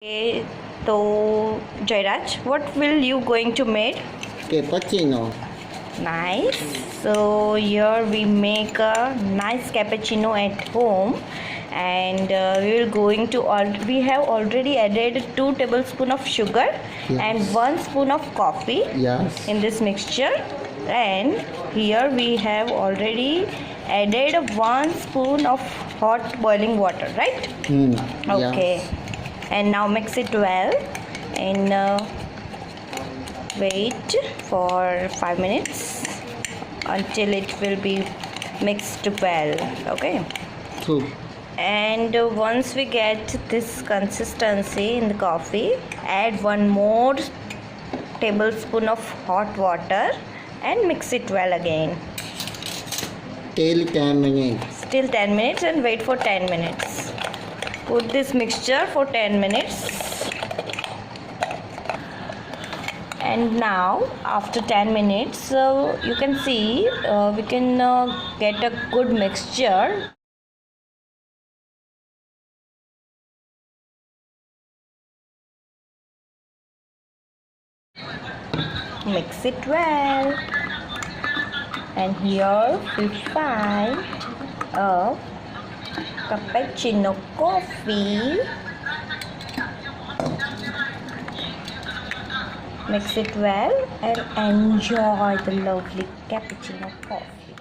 Okay, so Jairaj, what will you going to make? Cappuccino. Nice. So here we make a nice cappuccino at home, and we will going to we have already added 2 tablespoons of sugar and 1 spoon of coffee Yes. in this mixture, and here we have already added 1 spoon of hot boiling water, right? Okay. Yes. And now mix it well and wait for 5 minutes until it will be mixed well. Okay, Two. and once we get this consistency in the coffee, add 1 more tablespoon of hot water and mix it well again Till 10 minutes. till 10 minutes and wait for 10 minutes. Put this mixture for 10 minutes, and now after 10 minutes you can see we can get a good mixture. Mix it well, and here we find a cappuccino coffee. Mix it well and enjoy the lovely cappuccino coffee.